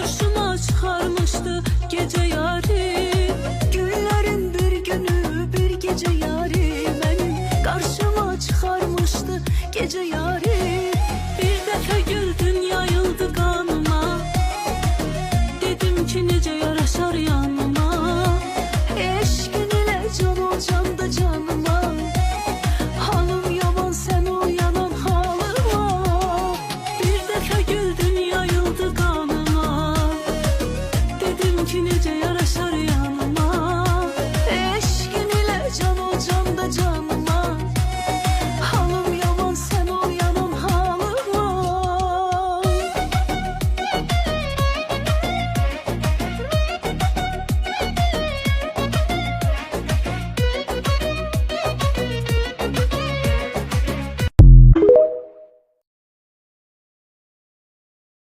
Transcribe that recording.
karşıma çıkarmıştı gece yarı. Günlerin bir günü bir gece yarı, benim karşıma çıkarmıştı gece yarı.